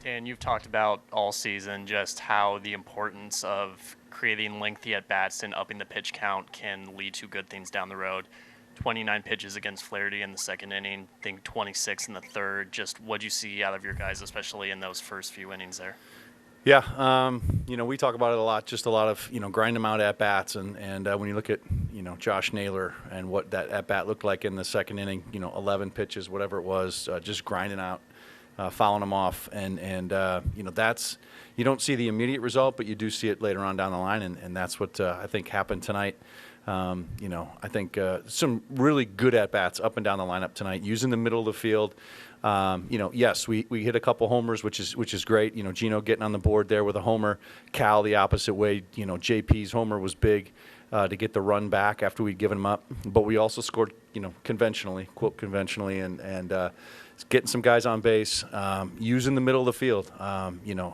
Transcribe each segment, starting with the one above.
Dan, you've talked about all season just how the importance of creating lengthy at-bats and upping the pitch count can lead to good things down the road. 29 pitches against Flaherty in the second inning, I think 26 in the third. Just what'd you see out of your guys, especially in those first few innings there? Yeah, we talk about it a lot, just a lot of, grind them out at-bats. And when you look at, Josh Naylor and what that at-bat looked like in the second inning, 11 pitches, whatever it was, just grinding out, fouling them off. And that's – you don't see the immediate result, but you do see it later on down the line, and that's what I think happened tonight. I think some really good at-bats up and down the lineup tonight, using the middle of the field. Yes, we hit a couple homers, which is great. Gino getting on the board there with a homer. Cal the opposite way. JP's homer was big to get the run back after we'd given him up. But we also scored, conventionally, quote conventionally, and getting some guys on base, using the middle of the field.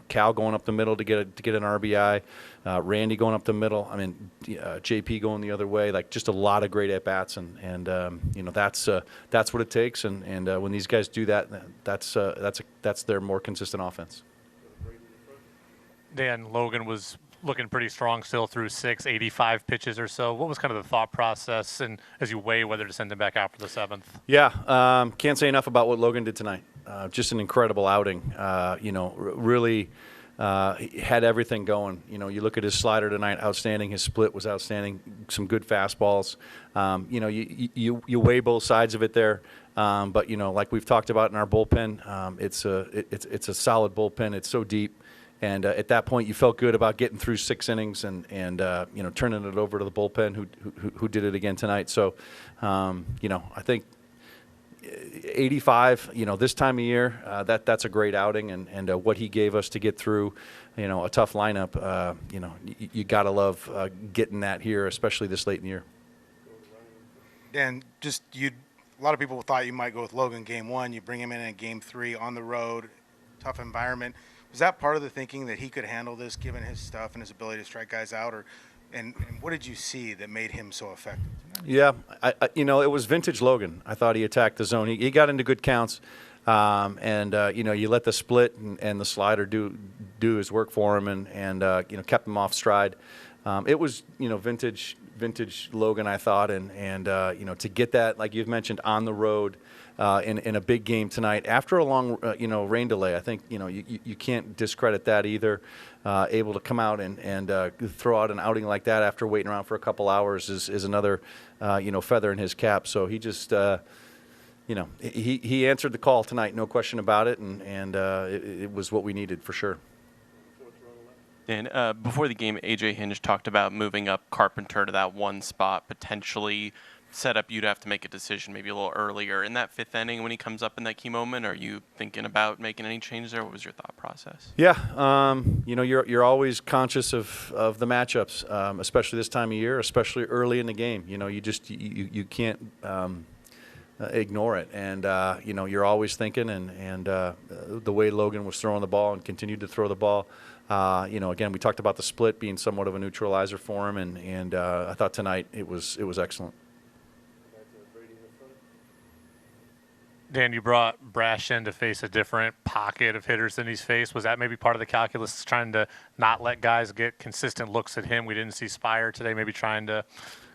Cal going up the middle to get an RBI, Randy going up the middle. I mean, JP going the other way. Like just a lot of great at bats, and that's what it takes. And when these guys do that, that's their more consistent offense. Dan, Logan was looking pretty strong still through 85 pitches or so. What was kind of the thought process, and as you weigh whether to send him back out for the seventh? Yeah, can't say enough about what Logan did tonight. Just an incredible outing. Really had everything going. You look at his slider tonight, outstanding. His split was outstanding. Some good fastballs. You weigh both sides of it there. But like we've talked about in our bullpen, it's a solid bullpen. It's so deep. And at that point, you felt good about getting through 6 innings and turning it over to the bullpen, who did it again tonight. So, I think 85. This time of year, that's a great outing, and what he gave us to get through, a tough lineup. You gotta love getting that here, especially this late in the year. Dan, a lot of people thought you might go with Logan game 1. You bring him in game 3 on the road, tough environment. Was that part of the thinking that he could handle this, given his stuff and his ability to strike guys out, and what did you see that made him so effective tonight? Yeah, it was vintage Logan. I thought he attacked the zone. He got into good counts, and you let the split and the slider do his work for him, and kept him off stride. It was vintage Logan, I thought, and to get that, like you've mentioned, on the road. In a big game tonight, after a long rain delay, I think you can't discredit that either. Able to come out and throw out an outing like that after waiting around for a couple hours is another feather in his cap. So he just he answered the call tonight, no question about it, and it was what we needed for sure. And before the game, AJ Hinge talked about moving up Carpenter to that one spot, potentially set up you'd have to make a decision maybe a little earlier. In that 5th inning when he comes up in that key moment, are you thinking about making any changes there? What was your thought process? Yeah, you're always conscious of the matchups, especially this time of year, especially early in the game. You can't ignore it, and you're always thinking, and the way Logan was throwing the ball and continued to throw the ball. Again, we talked about the split being somewhat of a neutralizer for him, and I thought tonight it was excellent. Dan, you brought Brash in to face a different pocket of hitters than he's faced. Was that maybe part of the calculus, trying to not let guys get consistent looks at him? We didn't see Spire today, maybe trying to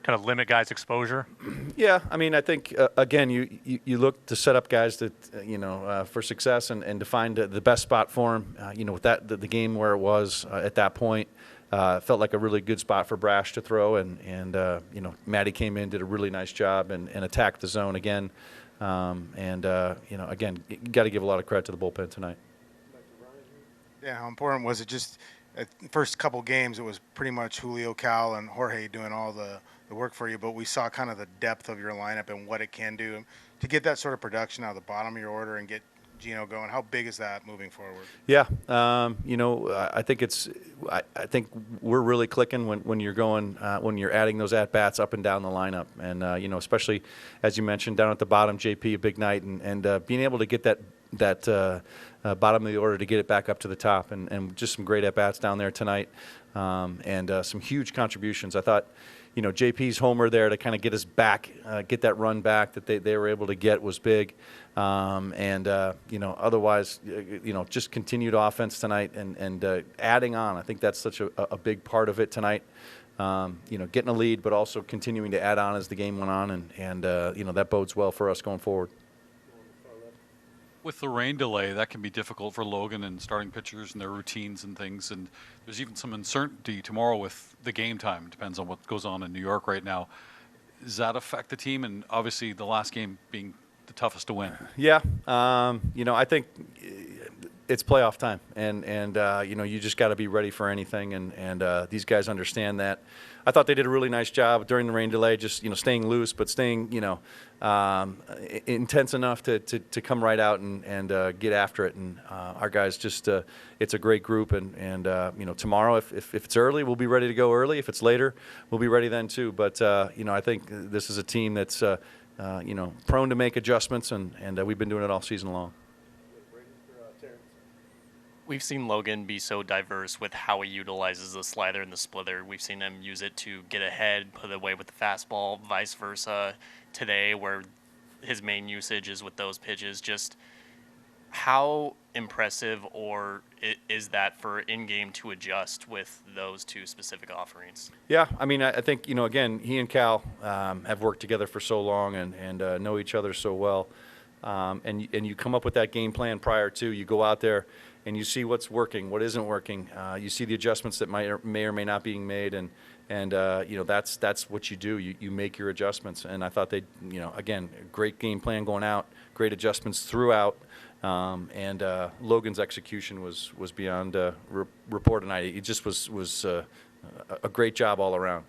kind of limit guys' exposure? Yeah, I mean, I think, again, you look to set up guys that, for success and to find the best spot for him. With the game where it was at that point, felt like a really good spot for Brash to throw. And Matty came in, did a really nice job and attacked the zone again. Again, you got to give a lot of credit to the bullpen tonight. Yeah, how important was it? Just at the first couple games, it was pretty much Julio, Cal, and Jorge doing all the work for you, but we saw kind of the depth of your lineup and what it can do. To get that sort of production out of the bottom of your order and get Gino going, how big is that moving forward? Yeah, I think we're really clicking when you're going when you're adding those at bats up and down the lineup, and especially as you mentioned down at the bottom, JP, a big night, and being able to get that bottom of the order to get it back up to the top, and just some great at bats down there tonight, and some huge contributions. I thought, JP's homer there to kind of get us back, get that run back that they were able to get was big. Otherwise, just continued offense tonight and adding on. I think that's such a big part of it tonight. Getting a lead, but also continuing to add on as the game went on, and that bodes well for us going forward. With the rain delay, that can be difficult for Logan and starting pitchers and their routines and things. And there's even some uncertainty tomorrow with the game time. It depends on what goes on in New York right now. Does that affect the team? And obviously, the last game being the toughest to win. Yeah, I think it's playoff time, and you just got to be ready for anything, and these guys understand that. I thought they did a really nice job during the rain delay, just staying loose, but staying intense enough to come right out and get after it. And our guys just it's a great group, and tomorrow if it's early, we'll be ready to go early. If it's later, we'll be ready then too. But I think this is a team that's prone to make adjustments, and we've been doing it all season long. We've seen Logan be so diverse with how he utilizes the slider and the splitter. We've seen him use it to get ahead, put it away with the fastball, vice versa today, where his main usage is with those pitches. Just how impressive or is that for in-game to adjust with those two specific offerings? Yeah, I mean, I think, again, he and Cal have worked together for so long and know each other so well. And you come up with that game plan prior to. You go out there and you see what's working, what isn't working. You see the adjustments that may or may not being made, and that's what you do. You make your adjustments. And I thought they, again, great game plan going out, great adjustments throughout, and Logan's execution was beyond report tonight. It just was a great job all around.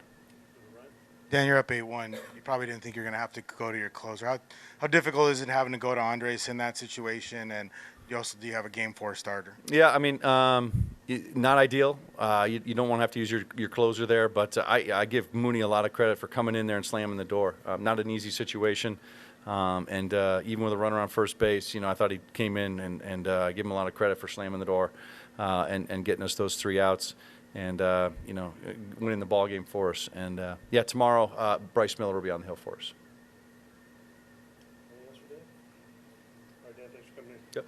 Dan, you're up 8-1. You probably didn't think you're going to have to go to your closer. How difficult is it having to go to Andres in that situation? And do you have a Game 4 starter? Yeah, I mean, not ideal. You don't want to have to use your closer there, but I give Mooney a lot of credit for coming in there and slamming the door. Not an easy situation. And even with a runner on first base, I thought he came in and give him a lot of credit for slamming the door and getting us those 3 outs. And, winning the ball game for us. And, tomorrow, Bryce Miller will be on the hill for us. Anything else for Dan? All right, Dan, thanks for coming in. Yep.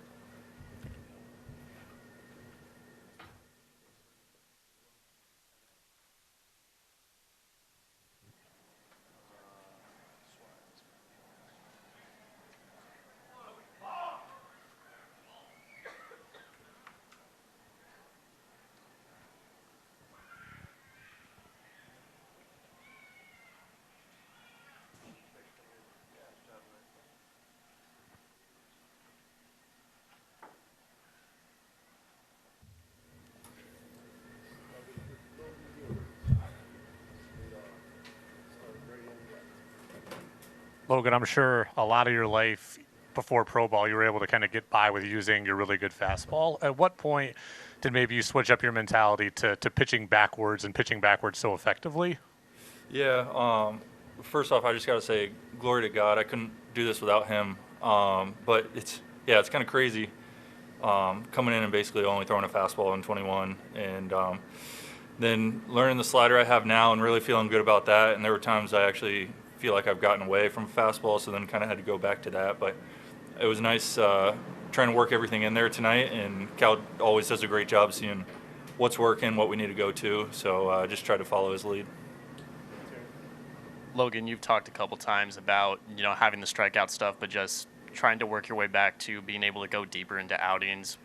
Logan, I'm sure a lot of your life before pro ball, you were able to kind of get by with using your really good fastball. At what point did maybe you switch up your mentality to pitching backwards and pitching backwards so effectively? Yeah, first off, I just got to say, glory to God. I couldn't do this without him. But it's kind of crazy coming in and basically only throwing a fastball in 21. And then learning the slider I have now and really feeling good about that. And there were times I actually feel like I've gotten away from fastball, so then kind of had to go back to that. But it was nice trying to work everything in there tonight, and Cal always does a great job seeing what's working, what we need to go to, so just try to follow his lead. Logan, you've talked a couple times about having the strikeout stuff, but just trying to work your way back to being able to go deeper into outings.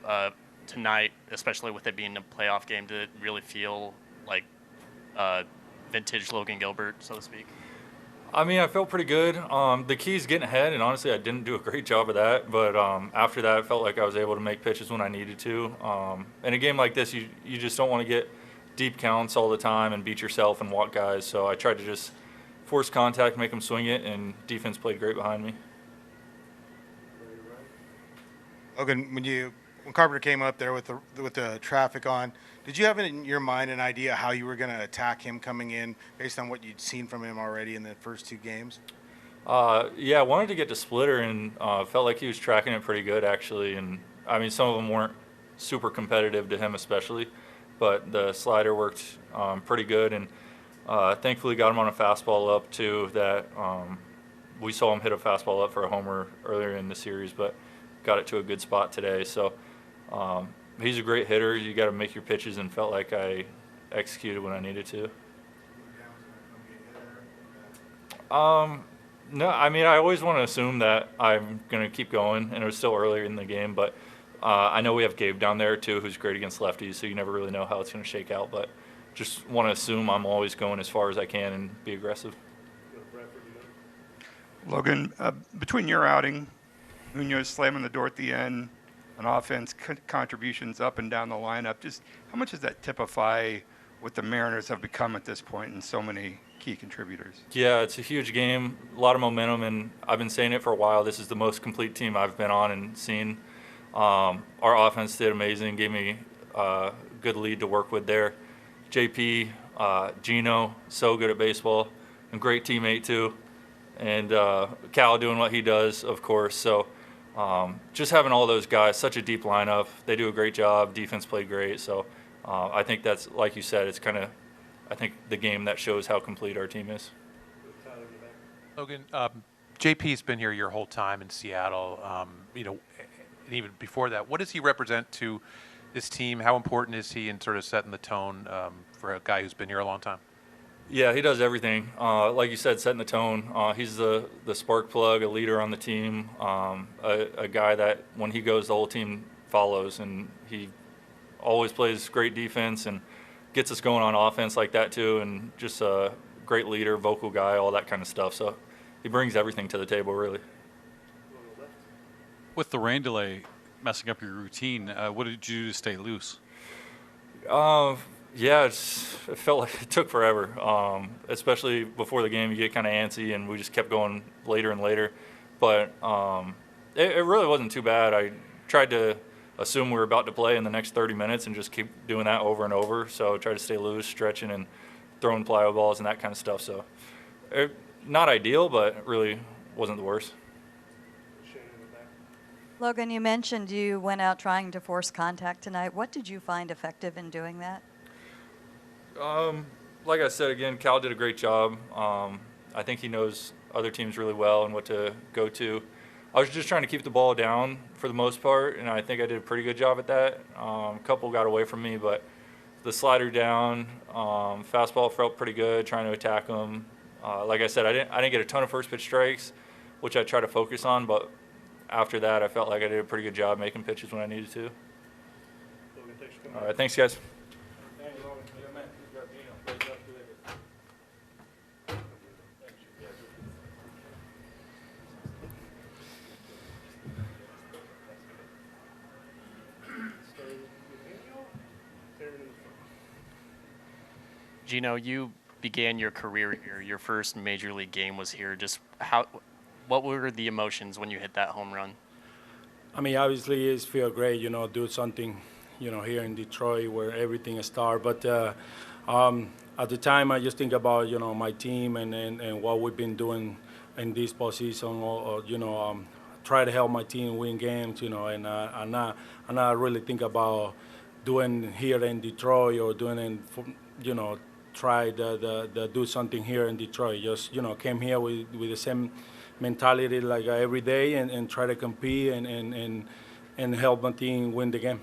Tonight, especially with it being a playoff game, did it really feel like vintage Logan Gilbert, so to speak? I mean, I felt pretty good. The key is getting ahead, and honestly, I didn't do a great job of that. But after that, I felt like I was able to make pitches when I needed to. In a game like this, you just don't want to get deep counts all the time and beat yourself and walk guys. So I tried to just force contact, make them swing it, and defense played great behind me. Logan, when Carpenter came up there with the traffic on, did you have in your mind an idea how you were going to attack him coming in based on what you'd seen from him already in the first 2 games? Yeah, I wanted to get to splitter, and felt like he was tracking it pretty good, actually. And, I mean, some of them weren't super competitive to him especially, but the slider worked pretty good. And Thankfully, got him on a fastball up too. That we saw him hit a fastball up for a homer earlier in the series, but got it to a good spot today. So he's a great hitter. You got to make your pitches, and felt like I executed when I needed to. No, I mean, I always want to assume that I'm going to keep going, and it was still earlier in the game, but I know we have Gabe down there too, who's great against lefties, so you never really know how it's going to shake out, but just want to assume I'm always going as far as I can and be aggressive. Logan, between your outing, Munoz slamming the door at the end, on offense, contributions up and down the lineup, just how much does that typify what the Mariners have become at this point and so many key contributors? Yeah, it's a huge game, a lot of momentum, and I've been saying it for a while. This is the most complete team I've been on and seen. Our offense did amazing, gave me a good lead to work with there. JP, Gino, so good at baseball, and great teammate too. And Cal doing what he does, of course. So just having all those guys, such a deep lineup. They do a great job. Defense played great. So I think that's, like you said, it's kind of, I think, the game that shows how complete our team is. Logan, JP's been here your whole time in Seattle. And even before that, what does he represent to this team? How important is he in sort of setting the tone for a guy who's been here a long time? Yeah, he does everything. Like you said, setting the tone. He's the spark plug, a leader on the team, a guy that when he goes, the whole team follows, and he always plays great defense and gets us going on offense like that too, and just a great leader, vocal guy, all that kind of stuff. So he brings everything to the table, really. With the rain delay messing up your routine, what did you do to stay loose? Yeah, it felt like it took forever, especially before the game. You get kind of antsy, and we just kept going later and later. But it really wasn't too bad. I tried to assume we were about to play in the next 30 minutes and just keep doing that over and over. So I tried to stay loose, stretching, and throwing plyo balls and that kind of stuff. So not ideal, but really wasn't the worst. Logan, you mentioned you went out trying to force contact tonight. What did you find effective in doing that? Like I said, again, Cal did a great job. I think he knows other teams really well and what to go to. I was just trying to keep the ball down for the most part, and I think I did a pretty good job at that. A couple got away from me, but the slider down, fastball felt pretty good, trying to attack them. Like I said, I didn't get a ton of first pitch strikes, which I try to focus on, but after that, I felt like I did a pretty good job making pitches when I needed to. All right, thanks, guys. Gino, you began your career here. Your first major league game was here. Just what were the emotions when you hit that home run? I mean, obviously, it feels great, do something, here in Detroit where everything starts. But at the time, I just think about, my team and what we've been doing in this postseason. Try to help my team win games, and I not really think about doing here in Detroit or doing in, try to do something here in Detroit. Just, came here with the same mentality like every day and try to compete and help my team win the game.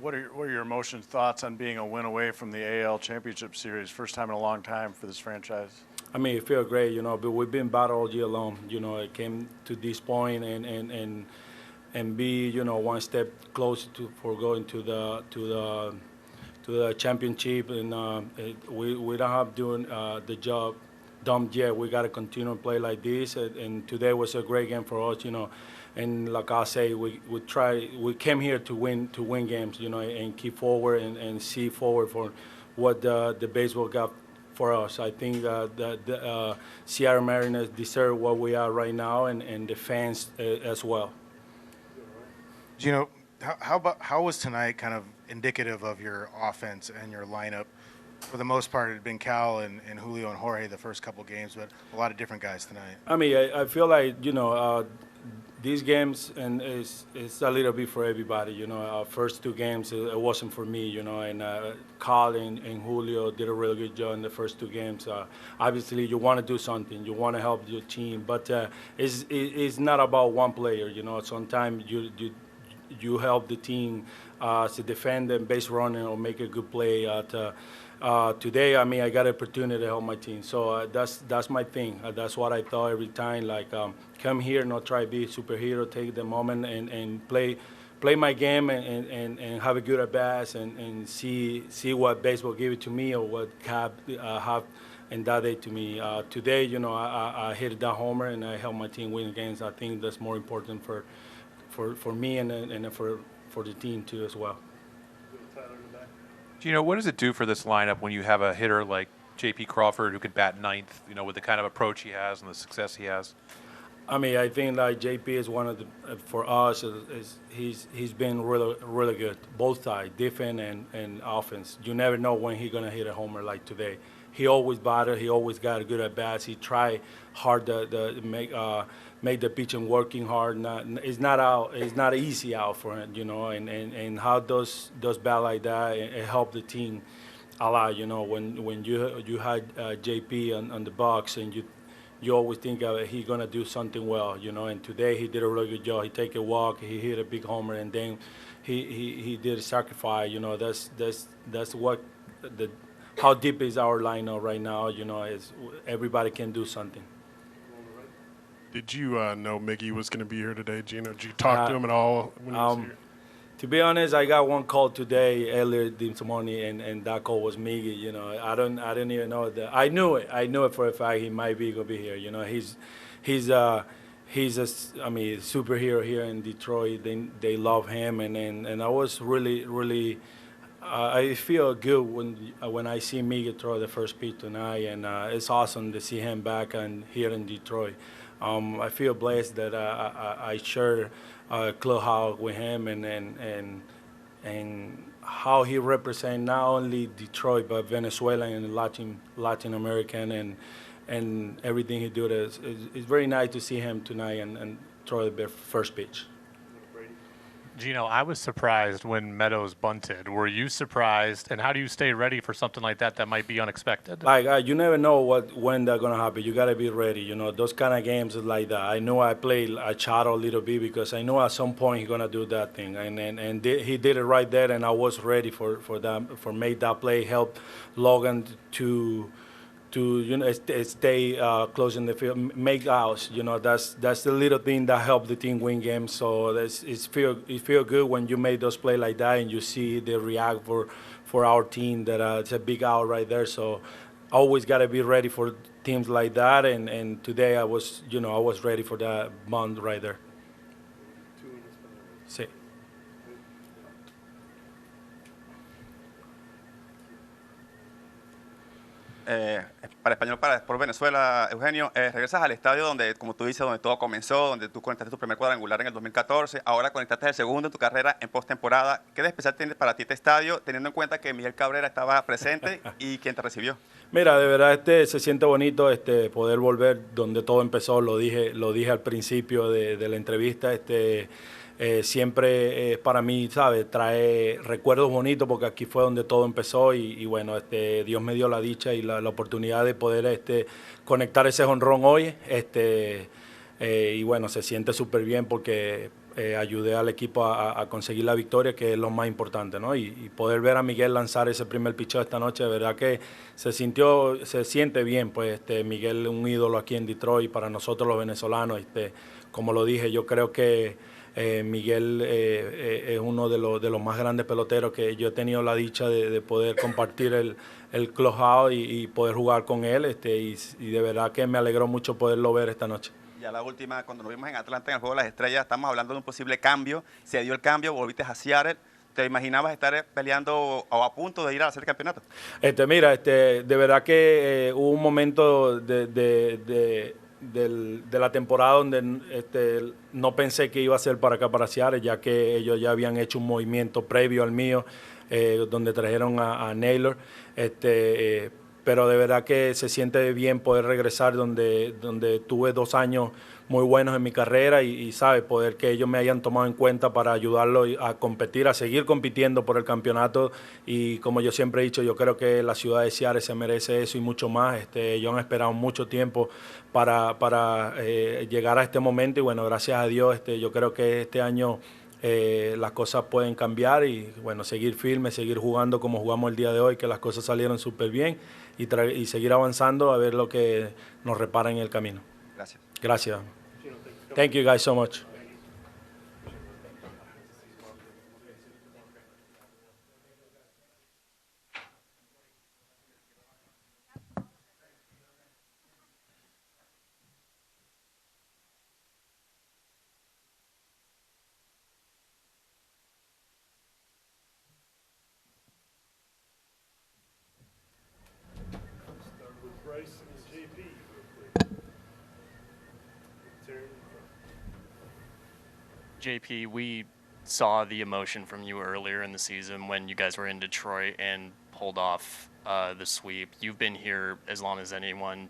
What are your emotions, thoughts on being a win away from the AL Championship Series, first time in a long time for this franchise? I mean, it feels great, but we've been battle all year long. It came to this point and be, one step closer for going to the championship, and we don't have doing the job done yet. We got to continue to play like this, and today was a great game for us, And like I say, we came here to win games, and keep forward and see forward for what the baseball got for us. I think the Seattle Mariners deserve what we are right now, and the fans as well. How was tonight kind of indicative of your offense and your lineup? For the most part, it had been Cal and Julio and Jorge the first couple games, but a lot of different guys tonight. I mean, I feel like, these games and it's a little bit for everybody. Our first 2 games it wasn't for me. And Carl and Julio did a really good job in the first 2 games. Obviously, you want to do something, you want to help your team, but it's not about one player. Sometimes you help the team to defend and base running or make a good play. Today, I got an opportunity to help my team, so that's my thing. That's what I thought every time. Come here, not try to be a superhero. Take the moment and play my game and have a good at bats and see what baseball gave it to me or what have and that day to me. Today, I hit that homer and I helped my team win games. I think that's more important for me and for the team too as well. Gino, what does it do for this lineup when you have a hitter like J.P. Crawford who could bat ninth, with the kind of approach he has and the success he has? I think like JP is one of the for us. He's been really good, both sides, defense and offense. You never know when he's gonna hit a homer like today. He always batted. He always got a good at bats. He tried hard to make the pitching working hard. It's not easy out for him, And how those bat like that it helped the team a lot. When you had JP on the box and you always think he's gonna do something well, And today he did a really good job. He take a walk, he hit a big homer, and then he did a sacrifice. That's what how deep is our lineup right now. Is everybody can do something. Did you know Miggy was going to be here today, Gino? Did you talk to him at all when he was here? To be honest, I got one call today earlier this morning, and that call was Miggy. I didn't even know that. I knew it for a fact. He might be gonna be here. He's a superhero here in Detroit. They love him, and I was really. I feel good when I see Miggy throw the first pitch tonight, and it's awesome to see him back here in Detroit. I feel blessed that I share clubhouse with him and how he represents not only Detroit but Venezuela and Latin American and everything he do. It's very nice to see him tonight and throw the first pitch. Gino, I was surprised when Meadows bunted. Were you surprised? And how do you stay ready for something like that might be unexpected? You never know when that's gonna happen. You gotta be ready. Those kind of games like that. I know I played a shot a little bit because I know at some point he's gonna do that thing, and he did it right there, and I was ready for that, for make that play, help Logan to stay close in the field, make outs. That's the little thing that help the team win games. So it feel good when you make those plays like that and you see they react for our team. That it's a big out right there. So always got to be ready for teams like that. And today I was ready for that bunt right there. Sí. Para español, por Venezuela, Eugenio, regresas al estadio donde, como tú dices, donde todo comenzó, donde tú conectaste tu primer cuadrangular en el 2014, ahora conectaste el segundo en tu carrera en postemporada. ¿Qué de especial tiene para ti este estadio, teniendo en cuenta que Miguel Cabrera estaba presente y quien te recibió? Mira, de verdad se siente bonito poder volver donde todo empezó. Lo dije al principio de la entrevista. Siempre para mí, ¿sabes? Trae recuerdos bonitos porque aquí fue donde todo empezó y bueno, Dios me dio la dicha y la oportunidad de poder conectar ese jonrón hoy. Y bueno, se siente súper bien porque ayudé al equipo a conseguir la victoria, que es lo más importante, ¿no? Y poder ver a Miguel lanzar ese primer picheo esta noche, de verdad que se siente bien, pues Miguel es un ídolo aquí en Detroit para nosotros los venezolanos. Como lo dije, yo creo que Miguel es uno de los más grandes peloteros que yo he tenido la dicha de poder compartir el clubhouse y poder jugar con él, y de verdad que me alegró mucho poderlo ver esta noche. Ya la última, cuando nos vimos en Atlanta en el Juego de las Estrellas, estamos hablando de un posible cambio. Se dio el cambio, volviste a Seattle. ¿Te imaginabas estar peleando o a punto de ir a hacer el campeonato? Mira, de verdad que hubo un momento de la temporada donde no pensé que iba a ser para acá, para Seattle, ya que ellos ya habían hecho un movimiento previo al mío, donde trajeron a Naylor. pero de verdad que se siente bien poder regresar donde tuve 2 años muy buenos en mi carrera y sabe, poder que ellos me hayan tomado en cuenta para ayudarlo a competir, a seguir compitiendo por el campeonato. Y como yo siempre he dicho, yo creo que la ciudad de Seattle se merece eso y mucho más. Ellos han esperado mucho tiempo para llegar a este momento y bueno, gracias a Dios, yo creo que este año las cosas pueden cambiar y bueno, seguir firme, seguir jugando como jugamos el día de hoy, que las cosas salieron súper bien y seguir avanzando a ver lo que nos repara en el camino. Gracias. Gracias. Thank you guys so much. Bryce and JP. JP, we saw the emotion from you earlier in the season when you guys were in Detroit and pulled off the sweep. You've been here as long as anyone,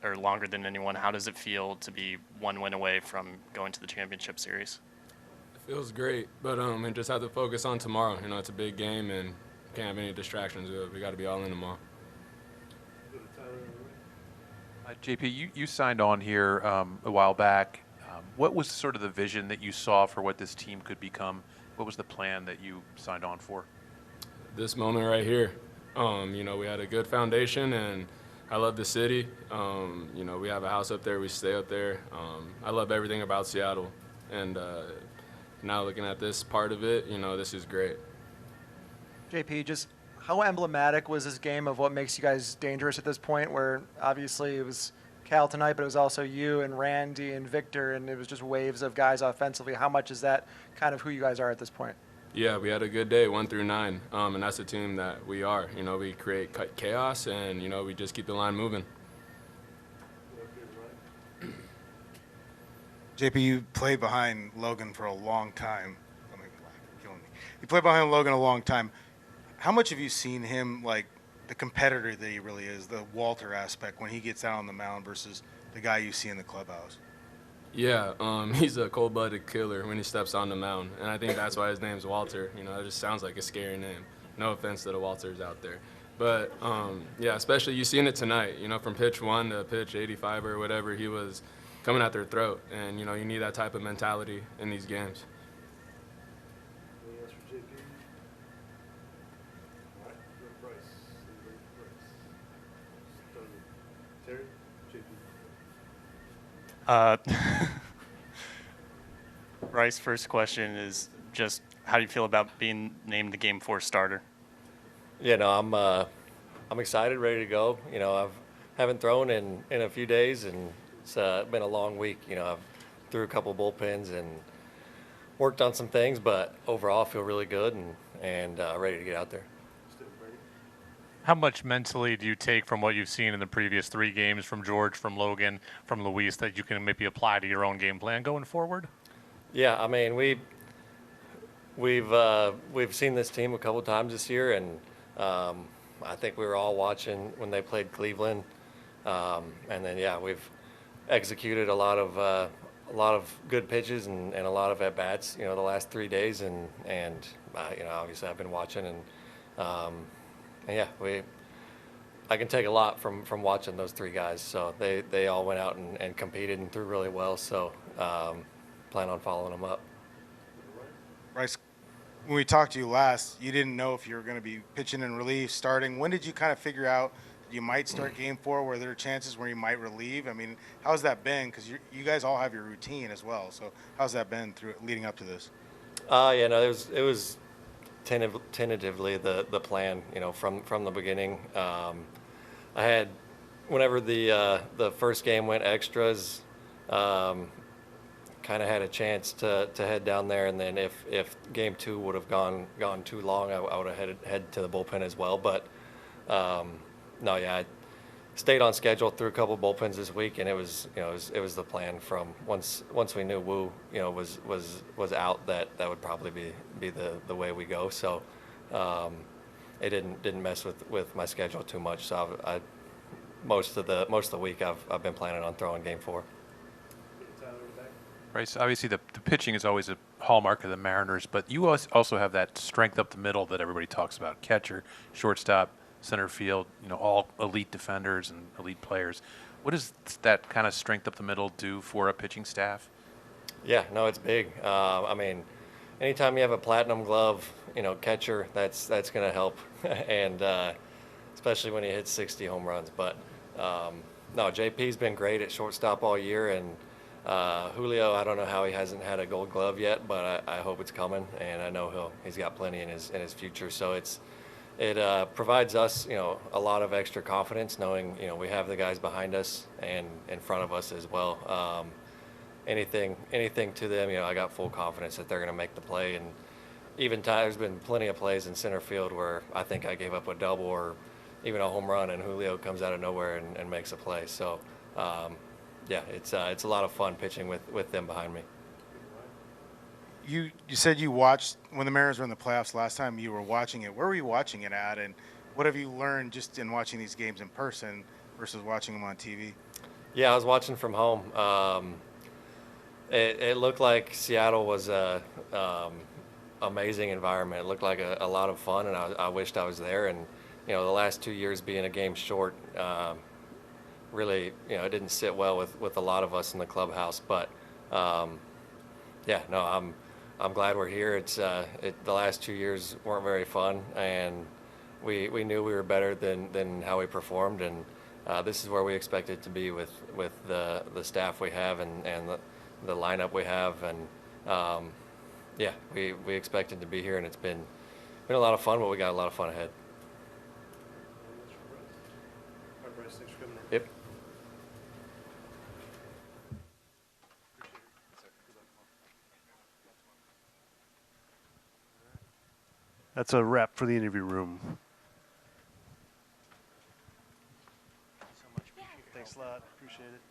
or longer than anyone. How does it feel to be one win away from going to the championship series? It feels great, but we just have to focus on tomorrow. You know, it's a big game and can't have any distractions. We got to be all in tomorrow. JP, you signed on here a while back. What was sort of the vision that you saw for what this team could become? What was the plan that you signed on for? This moment right here. You know, we had a good foundation, and I love the city. You know, we have a house up there. We stay up there. I love everything about Seattle. And now looking at this part of it, you know, this is great. JP, just how emblematic was this game of what makes you guys dangerous at this point, where obviously it was Cal tonight, but it was also you and Randy and Victor, and it was just waves of guys offensively. How much is that kind of who you guys are at this point? Yeah, we had a good day, 1 through 9, and that's the team that we are. You know, we create chaos, and, you know, we just keep the line moving. JP, you played behind Logan for a long time. Oh, my God, you're killing me. You played behind Logan a long time. How much have you seen him, like, the competitor that he really is, the Walter aspect, when he gets out on the mound versus the guy you see in the clubhouse? Yeah, he's a cold-blooded killer when he steps on the mound, and I think that's why his name's Walter. You know, it just sounds like a scary name. No offense to the Walters out there. But, yeah, especially you seen it tonight, you know, from pitch 1 to pitch 85 or whatever, he was coming at their throat. And, you know, you need that type of mentality in these games. Anything else for JP? All right, Bryce. Terry, JP. Bryce, first question is just how do you feel about being named the Game 4 starter? Yeah, no, I'm excited, ready to go. You know, I haven't thrown in a few days, and it's been a long week. You know, I've threw a couple bullpens and worked on some things, but overall I feel really good and ready to get out there. How much mentally do you take from what you've seen in the previous 3 games from George, from Logan, from Luis that you can maybe apply to your own game plan going forward? Yeah, I mean, we've seen this team a couple times this year, and I think we were all watching when they played Cleveland, and then yeah, we've executed a lot of good pitches and a lot of at bats, you know, the last 3 days, and you know, obviously I've been watching, and yeah, I can take a lot from watching those 3 guys. So they all went out and competed and threw really well. So plan on following them up. Bryce, when we talked to you last, you didn't know if you were going to be pitching in relief, starting. When did you kind of figure out you might start Game 4? Were there chances where you might relieve? I mean, how's that been? Because you guys all have your routine as well. So how's that been leading up to this? Yeah, no, it was tentatively the plan, you know, from the beginning. I had, whenever the first game went extras, kind of had a chance to head down there, and then if Game 2 would have gone too long, I would have headed to the bullpen as well. But no, yeah, I stayed on schedule, threw a couple bullpens this week, and it was the plan from once we knew Wu, you know, was out, that would probably be the way we go. So it didn't mess with my schedule too much. So most of the week I've been planning on throwing game 4. Right. So obviously the pitching is always a hallmark of the Mariners, but you also have that strength up the middle that everybody talks about: catcher, shortstop, center field. All elite defenders and elite players. What does that kind of strength up the middle do for a pitching staff? Yeah, no, it's big. I mean, anytime you have a platinum glove, catcher, that's going to help, and especially when he hits 60 home runs. But no, JP's been great at shortstop all year, and Julio, I don't know how he hasn't had a Gold Glove yet, but I hope it's coming, and I know he's got plenty in his future. So it provides us, a lot of extra confidence knowing, we have the guys behind us and in front of us as well. Anything to them, I got full confidence that they're going to make the play. And even there's been plenty of plays in center field where I think I gave up a double or even a home run, and Julio comes out of nowhere and makes a play. So, yeah, it's a lot of fun pitching with them behind me. You said you watched when the Mariners were in the playoffs last time. You were watching it. Where were you watching it at, and what have you learned just in watching these games in person versus watching them on TV? Yeah, I was watching from home. It looked like Seattle was a amazing environment. It looked like a lot of fun, and I wished I was there. And the last 2 years being a game short, really, it didn't sit well with a lot of us in the clubhouse. But yeah, no, I'm glad we're here. It's the last 2 years weren't very fun, and we knew we were better than how we performed, and this is where we expected to be with the staff we have and the lineup we have, and yeah, we expected to be here, and it's been a lot of fun, but we got a lot of fun ahead. Yep. That's a wrap for the interview room. Thanks a lot. Appreciate it.